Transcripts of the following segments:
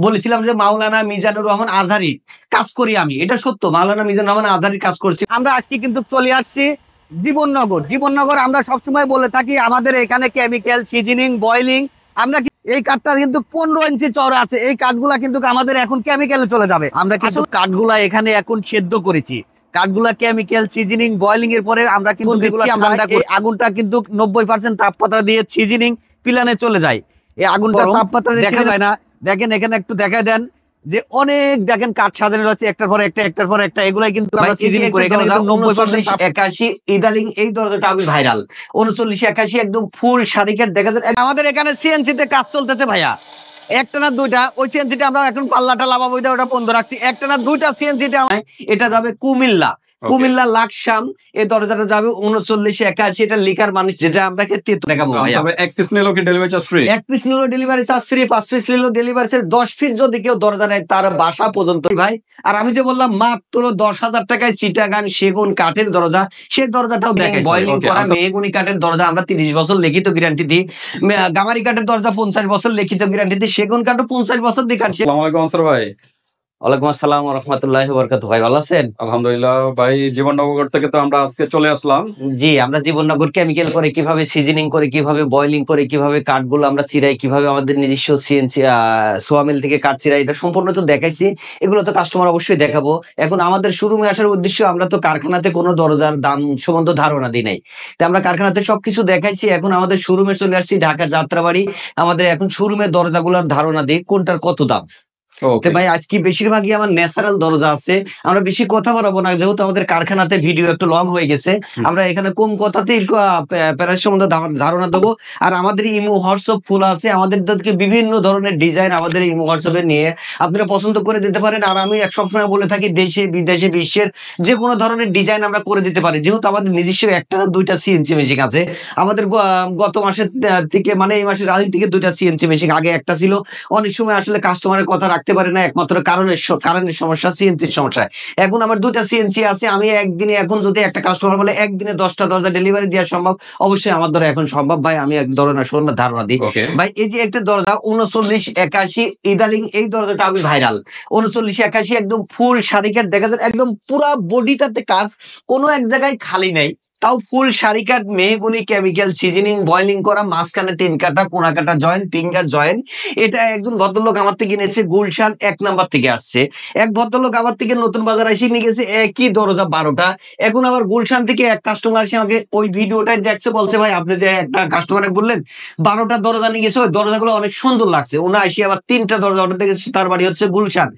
বলেছিলাম যে মাওলানা মিজানুর রহমান আজহারি কাজ করি আমি, এটা সত্য। মাওলানা মিজানুর রহমান আজহারি কাজ করছি আমরা। আজকে কিন্তু চলে আসছি জীবননগর। আমরা সবসময় বলে থাকি আমাদের এখানে কেমিক্যাল, সিজনিং, বয়লিং। আমরা এই কাঠটা কিন্তু 15 ইঞ্চি চওড়া আছে। এই কাঠগুলা কিন্তু আমাদের এখন কেমিক্যালে চলে যাবে। আমরা কিন্তু কাঠগুলা এখানে এখন সেদ্ধ করেছি। কাঠগুলা কেমিক্যাল, সিজনিং, বয়লিং এর পরে আমরা কিন্তু আগুনটা কিন্তু 90% তাপমাত্রা দিয়ে সিজনিং পিলানে চলে যায়। এই আগুনটা তাপমাত্রা দেখা যায় না। দেখেন এখানে একটু দেখায় দেন যে অনেক দেখেন কাঠ সাজানো আছে একটার পর একটা। এগুলাই কিন্তু আমরা সিজনিং করে এখানে কিন্তু 90% 81 ইদালিং এই দরজাটা আমি ভাইরাল 39 81 একদম ফুল শাড়িকের দেখা যায়। আমাদের এখানে সিএনসি তে কাজ চলতেছে ভাইয়া, একটা না দুইটা। ওই সিএনসিটা আমরা এখন পাল্লাটা লাগাবো, ওটা বন্ধ রাখছি। একটা না দুইটা সিএনসিটা এটা যাবে কুমিল্লা লাকসাম। এই দরজাটা যাবে 39 81। এটা লিকার মানুষ যেটা আমরা দেখাবো ভাইয়া। এক পিস নিলো কি ডেলিভারি চার্জ ফ্রি? এক পিস নিলো ডেলিভারি চার্জ ফ্রি, 5 পিস নিলো ডেলিভারি চার্জ। 10 পিস যদি কেউ দরজা নেয় তার বাসা পর্যন্ত ভাই। আর আমি যে বললাম মাত্র 10,000 টাকায় চিটাগাং সেগুন কাঠের দরজা, সেই দরজাটাও দেখাই। বয়লিং করা মেহগনি কাঠের দরজা আমরা 30 বছর লিখিত গ্যারান্টি দিই। গামারি কাঠের দরজা 50 বছর লিখিত গ্যারান্টি দিই। সেগুন কাঠও 50 বছর দিয়ে কাটছি। আসসালামু আলাইকুম আনসার ভাই। ওয়ালাইকুম আসসালাম ওয়া রাহমাতুল্লাহি ওয়া বারাকাতুহু। ভাই ভালো আছেন? আলহামদুলিল্লাহ ভাই। জীবননগর থেকে তো আমরা আজকে চলে আসলাম। জি, আমরা জীবননগর কেমিক্যাল করে কিভাবে সিজনিং করে, কিভাবে বয়লিং করে, কিভাবে কাঠগুলো আমরা চিরাই, কিভাবে আমাদের নিজস্ব সিএনসি সোয়ামিল থেকে কাঠ চিরাই, এটা সম্পূর্ণ তো দেখাইছি। এগুলো তো কাস্টমার অবশ্যই দেখাবো। এখন আমাদের শোরুমে আসার উদ্দেশ্য, আমরা তো কারখানাতে কোনো দরজার দাম সম্বন্ধে ধারণা দিই নাই, তাই আমরা কারখানাতে সবকিছু দেখাইছি। এখন আমাদের শোরুমে চলে আসছি, ঢাকা যাত্রাবাড়ি। আমাদের এখন শোরুমের দরজাগুলোর ধারণা দিই কোনটার কত দাম। ভাই আজকে বেশিরভাগই আমার ন্যাচারাল দরজা আছে। আমরা বেশি কথা বলবো না, যেহেতু আমাদের কারখানাতে ভিডিও একটু লং হয়ে গেছে। আমরা এখানে কম কথাতেই প্যারাস সম্বন্ধে ধারণা দেবো। আর আমাদের ইমো হোয়াটসঅ্যাপ ফুল আছে, আমাদের বিভিন্ন ধরনের ডিজাইন আমাদের ইমো হোয়াটসঅ্যাপে নিয়ে আপনারা পছন্দ করে দিতে পারেন। আর আমি এক সবসময় বলে থাকি দেশে বিদেশে বিশ্বের যে কোনো ধরনের ডিজাইন আমরা করে দিতে পারি, যেহেতু আমাদের নিজস্ব একটা না দুইটা সিএনসি মেশিন আছে। আমাদের গত মাসের থেকে মানে এই মাসের আগে থেকে 2টা সিএনসি মেশিন, আগে একটা ছিল। অনেক সময় আসলে কাস্টমারের কথা রাখতে পারে না, একমাত্র কারণের সমস্যা, সিএনসির সমস্যা। এখন আমার 2টা সিএনসি আছে। আমি একদিনে, এখন যদি একটা কাস্টমার বলে একদিনে 10টা দরজা ডেলিভারি দেওয়া সম্ভব, অবশ্যই আমার দ্বারা এখন সম্ভব ভাই। আমি এক ধরনের ধারণা দিই ভাই। এই যে একটা দরজা 39 81 ইদালিং এই দরজাটা আমি ভাইরাল 39 81 একদম ফুল শাড়িকাট দেখা যায়, একদম পুরা বডিটাতে কাজ, কোনো এক জায়গায় খালি নেই। তাও ফুল শাড়িকাট মেহগনি কেমিক্যাল সিজনিং বয়লিং করা, মাঝখানে 3 কাটা, কোনা কাটা জয়েন্ট, ফিঙ্গার জয়েন্ট। এটা একজন ভদ্রলোক আমার থেকে নিয়েছে, গুলশান 1 নাম্বার থেকে আসছে। এক ভদ্রলোক আমার থেকে নতুন বাজার এসে নিয়ে গেছে একই দরজা 12টা। এখন আবার গুলশান থেকে এক কাস্টমার এসে আমাকে ওই ভিডিওটাই দেখছে, বলছে ভাই আপনি যে একটা কাস্টমারে বললেন 12টা দরজা নিয়ে গেছে, ওই দরজাগুলো অনেক সুন্দর লাগছে। ওনা এসে আবার 3টা দরজা অর্ডার দেখেছে, তার বাড়ি হচ্ছে গুলশান।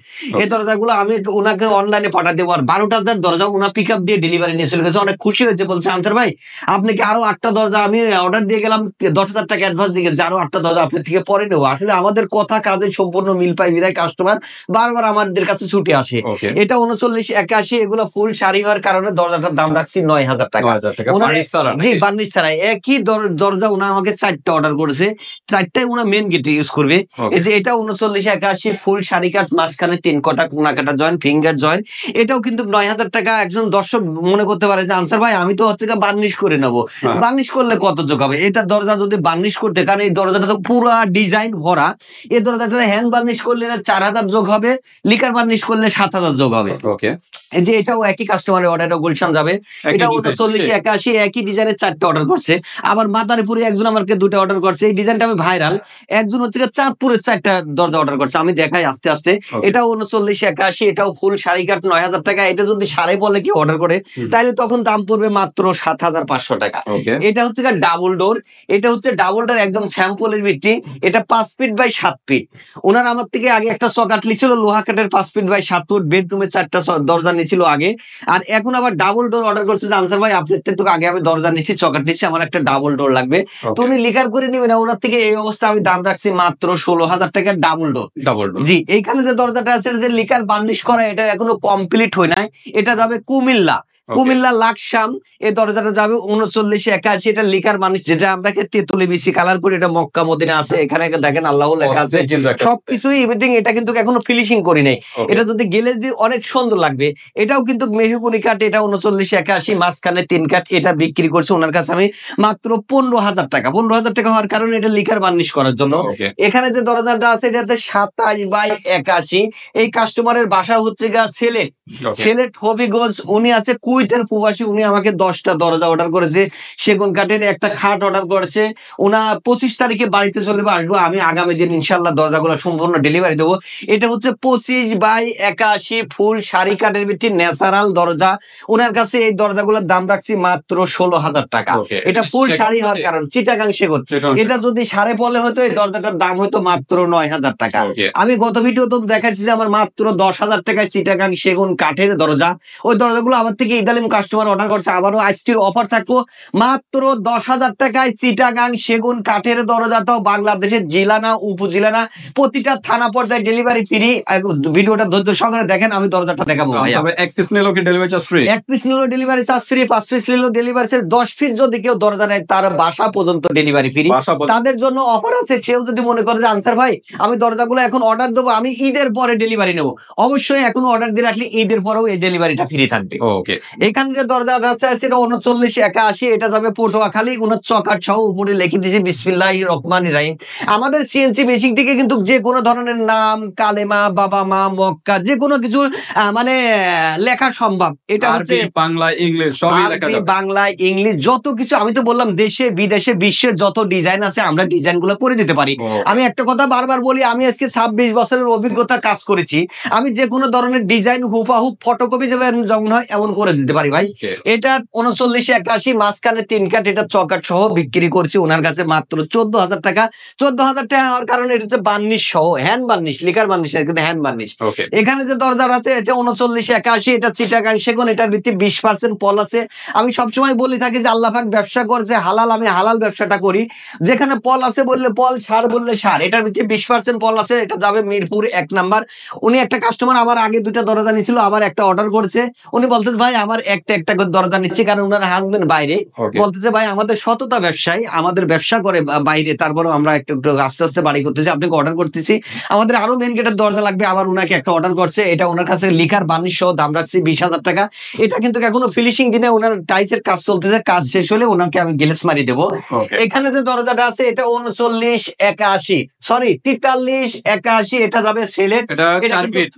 এই দরজাগুলো আমি ওনাকে অনলাইনে পাঠাতে দেবো। আর 12টা দরজা ওনা পিক আপ দিয়ে ডেলিভারি নিয়ে চলে গেছে। অনেক খুশি হয়েছে, বলছে আনসার ভাই আপনি কি আরো 8টা দরজা, আমি অর্ডার দিয়ে গেলাম 10,000 টাকা অ্যাডভান্স দিয়ে গেছে, আরো 8টা দরজা আপনার থেকে পরে নেবো। আসলে আমাদের কথা কাজে সম্পূর্ণ মিল পাই, বিদায় কাস্টমার বারবার আমাদের কাছে ছুটে আসে। এটা 39 81 এগুলো ফুল শাড়ি হওয়ার কারণে দরজাটার দাম রাখছি 9,000 টাকা। জি, বার্নিশ ছাড়া। একই দরজা উনি আমাকে 4টা অর্ডার করেছে, 4টাই উনি মেন গেটে ইউজ করবে। এই যে এটা 39 81 ফুল শাড়ি কাট, মাঝখানে 3 কটা, কোনা কাটা জয়েন্ট, ফিঙ্গার জয়েন্ট। এটাও কিন্তু 9,000 টাকা। একজন দর্শক মনে করতে পারে যে আনসার ভাই আমি তো হচ্ছে বার্নিশ করে নেবো, বার্নিশ করলে কত যোগ হবে? এটা দরজা যদি বার্নিশ করতে, কারণ এই দরজাটা তো পুরো ডিজাইন ভরা, এই দরজাটা হ্যান্ড বার্নিশ করলে 4,000 যোগ হবে, লিকার বার্নিশ করলে 7,000 যোগ হবে। এই যে এটাও একই কাস্টমারের অর্ডার, এটা গুলশান যাবে। এটা 39 81 একই ডিজাইনের 4টা অর্ডার করছে। আবার মাদারীপুরে একজন আমাকে 2টা অর্ডার করছে। এই ডিজাইনটা আমি ভাইরাল। একজন হচ্ছে চাঁদপুরের 4টা দরজা অর্ডার করছে, আমি দেখাই আস্তে আস্তে। এটাও 39 81, এটাও ফুল শাড়ি কাট 9,000 টাকা। এটা যদি সাড়ে বলে কি অর্ডার করে, তাহলে তখন দাম পড়বে মাত্র 7,500 টাকা। এটা হচ্ছে ডাবল ডোর। এটা হচ্ছে ডাবল ডোর একদম স্যাম্পলের ভিত্তি। এটা 5 ফিট বাই 7 ফিট। ওনার আমার থেকে আগে একটা চকাট লিছিল লোহা কাঠের 5 ফিট বাই 7 ফুট, বেডরুমে 4টা দরজা নিয়েছিল আগে। আর এখন আবার ডাবল ডোর অর্ডার করছে যে আনসার ভাই আপনার থেকে আগে আমি দরজা নিচ্ছি, চকাট নিচ্ছি, আমার একটা ডাবল ডোর লাগবে। তো উনি লিখার করে নিবেন। ওনার থেকে এই অবস্থা আমি দাম রাখছি মাত্র 16,000 টাকার ডাবল ডোর। জি, এইখানে যে দরজাটা আছে যে লিকার বার্নিশ করা, এটা এখনো কমপ্লিট হয় নাই। এটা যাবে কুমিল্লা কুমিল্লা লাকসাম এই দরজাটা যাবে 3981। এটা লিকার মানুষ, যেটা আমরা তেতুলি বিসি কালার করি, এটা মক্কা মদিনা আছে, এখানে দেখেন আল্লাহ লেখা আছে সবকিছুই এভরিথিং। এটা কিন্তু এখনো ফিনিশিং করি নাই, এটা যদি গেলে দিয়ে অনেক সুন্দর লাগবে। এটাও কিন্তু মেহগুনি কাঠ, এটা 3981, মাঝখানে 3 কাঠ। এটা বিক্রি করছে ওনার কাছে আমি মাত্র 15,000 টাকা। 15,000 টাকা হওয়ার কারণে এটা লিকার বার্নিশ করার জন্য। এখানে যে দরজাটা আছে এটাতে 27/81। এই কাস্টমারের বাসা হচ্ছে গা সিলেট হবিগঞ্জ। উনি আছে কুয়েতের প্রবাসী, উনি আমাকে 10টা দরজা অর্ডার করেছে, সেগুন কাঠের একটা খাট অর্ডার করেছে। ওনা 25 তারিখে বাড়িতে চলে আসবো, আমি আগামী দিন ইনশাল্লাহ দরজাগুলো সম্পূর্ণ ডেলিভারি দেবো। এটা হচ্ছে 25/81 ফুল শাড়ি কাঠের ভিত্তি ন্যাচারাল দরজা। ওনার কাছে এই দরজাগুলোর দাম রাখছি মাত্র 16,000 টাকা। এটা ফুল শাড়ি হওয়ার কারণ চিটাগাং সেগুন। এটা যদি সাড়ে পলে হতো এই দরজাটার দাম হতো মাত্র 9,000 টাকা। আমি গত ভিডিও তো দেখাচ্ছি যে আমার মাত্র 10,000 টাকায় চিটাগাং সেগুন কাঠের দরজা। ওই দরজাগুলো আমার থেকে ইদালিম কাস্টমার অর্ডার করছে। আবারও আজকের অফার থাকবো মাত্র 10,000 টাকায় চিটাগাং সেগুন কাঠের দরজা, তাও বাংলাদেশের জেলা না উপজেলা না, প্রতিটা থানা পর্যায়ে ডেলিভারি ফ্রি। ভিডিওটা ধৈর্য সহকারে দেখেন, আমি দরজাটা দেখাবো। এক পিস নিলেও কি ডেলিভারি চার্জ ফ্রি? এক পিস নিলেও ডেলিভারি চার্জ ফ্রি, 5 পিস নিলেও ডেলিভারি চার্জ, 10 পিস যদি কেউ দরজা নেয় তার বাসা পর্যন্ত ডেলিভারি ফ্রি। তাদের জন্য অফার আছে। কেউ যদি মনে করে যে আনসার ভাই আমি দরজাগুলো এখন অর্ডার দেবো, আমি ঈদের পরে ডেলিভারি নেবো, অবশ্যই এখন অর্ডার দিয়ে রাখলে ঈদের পরেও এই ডেলিভারিটা ফ্রি থাকবে। এখান থেকে দরজা আছে 3981। এটা যাবে পটুয়াখালী, উনার চকাট সহ উপরে লিখে দিয়েছি বিসমিল্লাহির রহমানির রহিম। আমাদের সিএনসি মেশিন থেকে কিন্তু যে কোনো ধরনের নাম, কালেমা, বাবা মা, মক্কা, যে কোনো কিছু মানে লেখা সম্ভব। এটা হচ্ছে বাংলা ইংলিশ সবই লেখা যাবে, বাংলা ইংলিশ যত কিছু। আমি তো বললাম দেশে বিদেশে বিশ্বের যত ডিজাইন আছে আমরা ডিজাইন গুলো করে দিতে পারি। আমি একটা কথা বারবার বলি, আমি আজকে 26 বছরের অভিজ্ঞতা কাজ করেছি। আমি যে কোনো ধরনের ডিজাইন হুবহু ফটোকপি যেমন হয় এমন করে দিতে পারি ভাই। এটা 3981, মাঝখানে 3 কাঠ, এটা চকাট সহ বিক্রি করছি ওনার কাছে মাত্র 14,000 টাকা। 14,000 টাকা হওয়ার কারণে এটা হচ্ছে বার্নিশ সহ, হ্যান্ড বার্নিশ, লিকার বার্নিশ কিন্তু হ্যান্ড বার্নিশ। এখানে যে দরজা আছে এটা 3981, এটা চিটাগাং সেগুন, এটার ভিত্তি 20% পল আছে। আমি সবসময় বলি থাকি যে আল্লাহ পাক ব্যবসা করছে হালাল, আমি হালাল ব্যবসাটা করি। যেখানে পল আছে বললে পল, সার বললে সার। এটার ভিত্তি 20% পল আছে। এটা যাবে মিরপুর 1 নাম্বার। উনি একটা কাস্টমার আমার আগে 2টা দরজা নিয়েছিল, আবার একটা অর্ডার করেছে। উনি বলতেছে ভাই আমার একটা করে দরজা নিচ্ছে, কারণ ওনার হাজবেন্ড বাইরে। বলতেছে ভাই আমাদের সততা ব্যবসায়ী, আমাদের ব্যবসা করে বাইরে, তারপরে আমরা একটু আস্তে আস্তে বাড়ি করতেছি, আপনাকে অর্ডার করতেছি, আমাদের আরো মেন গেটের দরজা লাগবে। আবার ওনাকে একটা অর্ডার করছে, এটা ওনার কাছে লিখার বার্নিশ সহ দাম রাখছি 20,000 টাকা। এটা কিন্তু এখনো ফিনিশিং দিনে, ওনার টাইসের কাজ চলতেছে, কাজ শেষ হলে ওনাকে আমি গ্লেস মারি দেবো। এখানে যে দরজাটা আছে এটা 3981, সরি 4381। এটা যাবে সিলেট,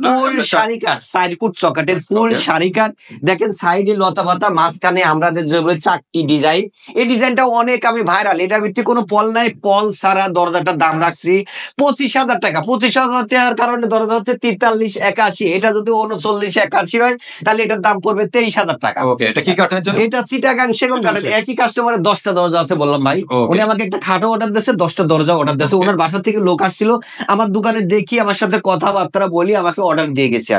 ফুল শাড়ি কাঠ, 4 ফুট চকাটের ফুল শাড়ি কাঠ। দেখেন সাইডে লতা পাতা, মাঝখানে আমরা যে চারটি ডিজাইন, এই ডিজাইনটা অনেক আমি ভাইরাল। এটার ভিত্তি কোনো পল নাই, পল ছাড়া দরজাটার দাম রাখছি 25,000 টাকা। 25,000 টাকার কারণে দরজা হচ্ছে 4381। এটা যদি 3981 হয় তাহলে এটার দাম পড়বে 23,000 টাকা। এটা কি কাঠের জন্য? এটা চিটাগাং সেগুন কাঠের। একই কাস্টমারের 10টা দরজা আছে বললাম ভাই। উনি আমাকে একটা খাটও অর্ডার দিয়েছে, 10টা দরজা অর্ডার দিয়েছে। ওনার বাসা থেকে লোক আসছিল, আমার দোকানে দেখি, আমার সাথে কথাবার্তা বলি, আমাকে অর্ডার দিয়ে গেছে।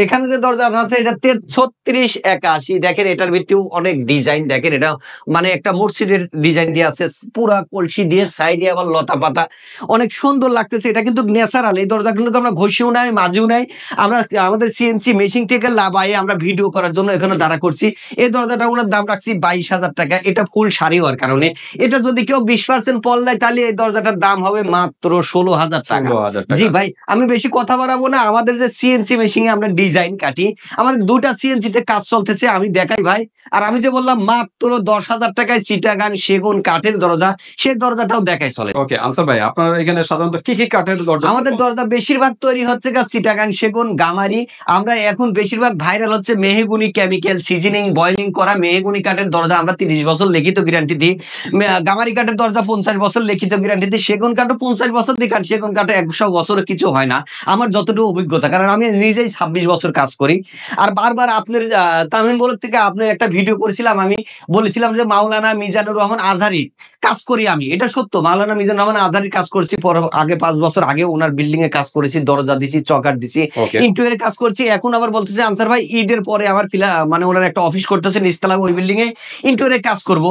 এখানে যে দরজা আছে এটা 3681। দেখেন এটার ভিত্তিও অনেক ডিজাইন, দেখেন এটা মানে একটা মসজিদের ডিজাইন দিয়ে আছে, পুরা কলসি দিয়ে, সাইডে আবার লতা পাতা, অনেক সুন্দর লাগতেছে। এটা কিন্তু ন্যাচারাল। এই দরজা কিন্তু আমরা ঘষিও নাই, মাঝিও নাই, আমরা আমাদের সিএনসি মেশিন থেকে লাভাই আমরা ভিডিও করার জন্য এখানে দাঁড়া করছি। এই দরজাটা ওনার দাম রাখছি 22,000 টাকা। এটা ফুল শাড়ি হওয়ার কারণে। এটা যদি কেউ 20% পল নেয় তাহলে এই দরজাটার দাম হবে মাত্র 16,000 টাকা। জি ভাই আমি বেশি কথা বাড়াবো না। আমাদের যে সিএনসি মেশিনে আমরা ডিজাইন কাটি, আমাদের 2টা সিএনসি তে কাজ চলতেছে, আমি দেখাই ভাই। আর আমি যে বললাম মাত্র 10,000 টাকায় চিটাগাং সেগুন কাঠের দরজা, সেই দরজাটাও দেখাই চলে। ওকে আনসার ভাই, আপনার এখানে সাধারণত কি কি কাঠের দরজা? আমাদের দরজা বেশিরভাগ তৈরি হচ্ছে চিটাগাং সেগুন, গামারি। আমরা এখন বেশিরভাগ ভাইরাল হচ্ছে মেহগুনি কেমিক্যাল সিজনিং বয়লিং করা মেহগুনি কাঠের দরজা। আমরা 30 বছর লিখিত গ্যারান্টি দিই। গামারি কাঠের দরজা 50 বছর লিখিত গ্যারান্টি দিই। সেগুন কাঠও 50 বছর দিই, কাঠ সেগুন কাঠে 100 বছর কিছু হয় না, আমার যতটুকু অভিজ্ঞতা, কারণ আমি নিজেই 26 বছর কাজ করি। আর বারবার আপনার তামিম বলক থেকে আপনার একটা ভিডিও করেছিলাম, আমি বলেছিলাম যে মাওলানা মিজানুর রহমান আজহারি কাজ করি আমি। এটা সত্য, মাওলানা মিজানুর রহমান আজহারি কাজ করেছি। আগে 5 বছর আগে ওনার বিল্ডিং এ কাজ করেছি, দরজা দিছি, চকার দিছি, ইন্টেরিয়র কাজ করছি। এখন আবার বলতেছে আনসার ভাই ঈদের পরে আবার মানে ওনার একটা অফিস করতেছে নিচতলা, ওই বিল্ডিং এ ইন্টেরিয়র কাজ করব।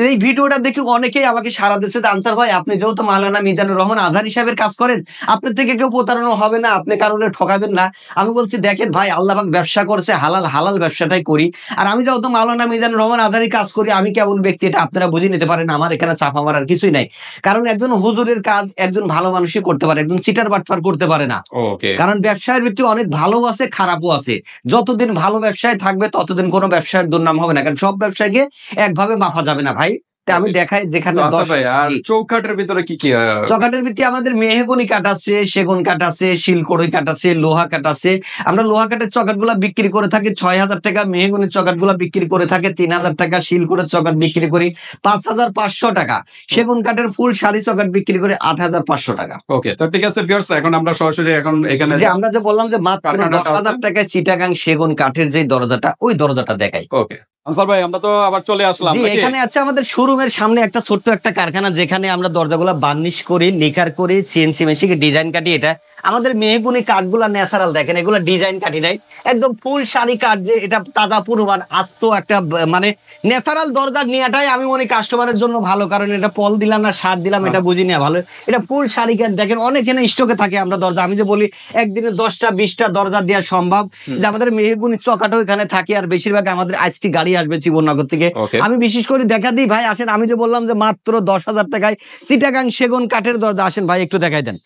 এই ভিডিওটা দেখে অনেকেই আমাকে সারা দিচ্ছে আনসার ভাই আপনি যেহেতু মাওলানা মিজানুর রহমান আজহারি সাহেবের কাজ করেন, আপনার থেকে কেউ প্রতারণা হবে না, আপনি কারণে ঠকাবেন না। আমি বলছি দেখেন ভাই আল্লাহ পাক ব্যবসা করছে হালাল, হালাল ব্যবসাটাই করি। আর আমি যেহেতু মাওলানা মিজানুর রহমান আজহারি কাজ করি, আমি কেমন ব্যক্তি এটা আপনারা বুঝে নিতে পারেন। আমার এখানে চাপা মারার কিছুই নাই, কারণ একজন হুজুরের কাজ একজন ভালো মানুষই করতে পারে, একজন চিটার বাটপার করতে পারে না। ওকে, কারণ ব্যবসায়ের ভিতরে অনেক ভালো আছে, খারাপও আছে। যতদিন ভালো ব্যবসায় থাকবে ততদিন কোনো ব্যবসায়ের দুর্নাম হবে না, কারণ সব ব্যবসায়কে একভাবে মাপা যাবে না ভাই। তা আমি দেখাই যেখানে ভাই আর চৌকাঠের ভিতরে কি কি চকাটের ভিত্তি আমাদের মেহগনি কাঠ আছে, সেগুন কাঠ আছে, শিলকড়ই কাঠ আছে, লোহা কাঠ আছে। আমরা লোহা কাঠের চকাট গুলা বিক্রি করে থাকি 6,000 টাকা, মেহগনির চকাট গুলা বিক্রি করে থাকে 3,000 টাকা, শিলকড়ের চকাট বিক্রি করি 5,500 টাকা, সেগুন কাঠের ফুল শাড়ি চকাট বিক্রি করে 8,500 টাকা। ওকে, তো ঠিক আছে ভিউয়ার্স, এখন আমরা সরাসরি এখন এখানে যে আমরা যে বললাম যে মাত্র 10,000 টাকায় চিটাগাং সেগুন কাঠের যে দরজাটা, ওই দরজাটা দেখাই। ওকে আনসার ভাই, আমরা তো আবার চলে আসলাম নাকি? এখানে আছে আমাদের শোরুমের সামনে একটা ছোট্ট একটা কারখানা, যেখানে আমরা দরজাগুলো বার্নিশ করি, নিকার করি, সিএনসি মেশিনে ডিজাইন কাটি। এটা আমাদের মেহগুনি কাঠগুলা ন্যাচারাল, দেখেন এগুলো ডিজাইন কাটি নাই, একদম ফুল শাড়ি কাঠ, যে এটা তাজা পুরোমান আস্ত একটা মানে ন্যাচারাল দরজা নেওয়াটাই আমি মনে কাস্টমারের জন্য ভালো, কারণ এটা পল দিলাম না সার দিলাম এটা বুঝি না ভালো। এটা ফুল শাড়ি কাঠ, দেখেন অনেক এখানে স্টকে থাকে আমরা দরজা। আমি যে বলি একদিনে 10টা 20টা দরজা দেওয়া সম্ভব, যে আমাদের মেহগুনি চকাটাও এখানে থাকে। আর বেশিরভাগ আমাদের আজকে গাড়ি আসবে জীবননগর থেকে। আমি বিশেষ করে দেখা দিই ভাই, আসেন, আমি যে বললাম যে মাত্র 10,000 টাকায় চিটাগাং সেগুন কাঠের দরজা, আসেন ভাই একটু দেখাই দেন।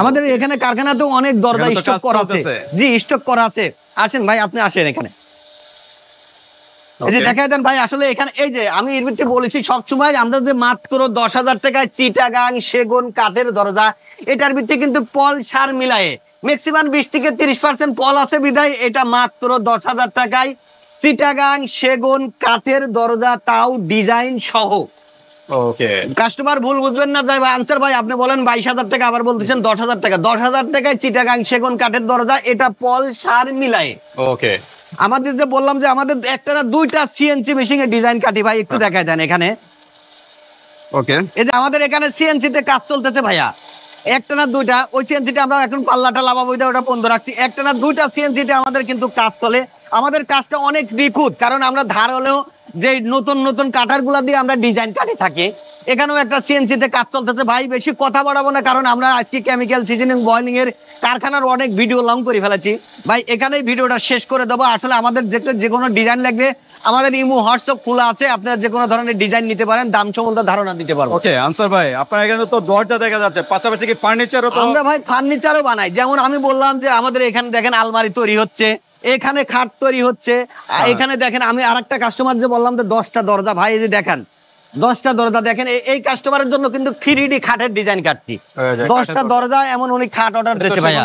আমাদের এখানে কারখানাতেও অনেক দরজা স্টক করা আছে, জি স্টক করা আছে। আসেন ভাই, আপনি আসেন এখানে, এই যে দেখাই দেন ভাই। আসলে এখানে এই যে আমি এর ভিতরে বলেছি সবসময় আমরা যে মাত্র 10,000 টাকায় চিটাগাং সেগুন কাঠের দরজা, এটার ভিতরে কিন্তু পল সার মিলায়ে ম্যাক্সিমাম 20 থেকে 30% পল আছে বিধায় এটা মাত্র 10,000 টাকায় চিটাগাং সেগুন কাঠের দরজা, তাও ডিজাইন সহ। ওকে, কাস্টমার ভুল বুঝবেন না ভাই, আনসার ভাই আপনি বলেন 22,000 টাকা, আবার বলতেছেন 10,000 টাকা। 10,000 টাকায় চিটাগাং সেগুন কাঠের দরজা, এটা পল সার মিলায়ে। ওকে, আমাদের যে বললাম যে আমাদের একটা না দুইটা সিএনসি মেশিনে ডিজাইন কাটি ভাই, একটু দেখায় দেন এখানে। ওকে, এই যে আমাদের এখানে সিএনসি তে কাজ চলতেছে ভাইয়া, একটা না দুইটা। ওই সিএনসিটা আমরা এখন পাল্লাটা লাগাবো, ওটা বন্ধ রাখছি। একটা না দুইটা সিএনসিতে আমাদের কিন্তু কাজ চলে। আমাদের কাজটা অনেক নিখুঁত, কারণ আমরা ধার হলেও যে নতুন নতুন কাঠার গুলা দিয়ে আমরা ডিজাইন কাটি থাকি। এখানেও একটা সিএনসি তে কাজ চলতেছে ভাই। বেশি কথা বাড়াবো না, কারণ আমরা আজকে কেমিক্যাল সিজনিং বয়লিং এর কারখানার অনেক ভিডিও লং করে ফেলেছি ভাই। এখানেই ভিডিওটা শেষ করে দেবো। আসলে আমাদের যে কোনো ডিজাইন লাগবে, আমাদের ইমো হোয়াটসঅ্যাপ খোলা আছে, আপনারা যে কোনো ধরনের ডিজাইন নিতে পারেন, দাম সম্বন্ধে ধারণা দিতে পারবো। ওকে আনসার ভাই, আপনার এখানে তো দরজা দেখা যাচ্ছে, পাশাপাশি কি ফার্নিচারও তো? আমরা ভাই ফার্নিচারও বানাই। যেমন আমি বললাম যে আমাদের এখানে দেখেন আলমারি তৈরি হচ্ছে, এখানে খাট তৈরি হচ্ছে, এখানে দেখেন আমি আরেকটা কাস্টমার যে বললাম যে 10টা দরজা ভাই, এই যে দেখেন 10টা দরজা দেখেন। এই কাস্টমারের জন্য কিন্তু 3D খাটের ডিজাইন কাটছি। 10টা দরজা এমন উনি খাট অর্ডার দিয়েছে ভাইয়া।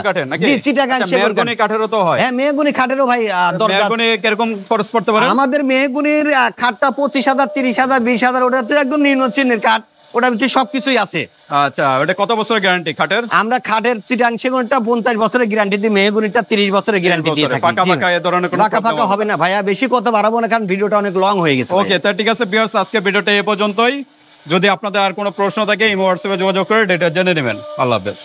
জি, চিটাগাং সেগুন কাঠেরও তো হয়? হ্যাঁ, মেহগুনি খাটেরও ভাই দরজা। মেহগুনি কিরকম খরচ পড়তে পারে? আমাদের মেহগুনির খাটটা 25,000, 30,000, 20,000, ওটা তো একদম নিম্ন শ্রেণীর কাঠ, ওটার ভিতরে সবকিছুই আছে। আচ্ছা, এটা কত বছরের গ্যারান্টি খাটের? আমরা খাটের চিটাগাং সেগুনটা 50 বছরের গ্যারান্টি দিই, মেহগুনিটা 30 বছরের গ্যারান্টি দিয়ে থাকি। পাকা পাকা এই ধরনের কোনো পাকা পাকা হবে না ভাইয়া। বেশি কথা বাড়াবো না, কারণ ভিডিওটা অনেক লং হয়ে গেছে। ওকে, তা ঠিক আছে ভিউয়ার্স, আজকে ভিডিওটা এই পর্যন্তই। যদি আপনাদের আর কোনো প্রশ্ন থাকে ইমো হোয়াটসঅ্যাপে যোগাযোগ করে ডেটা জেনে নেবেন। আল্লাহ হাফেজ।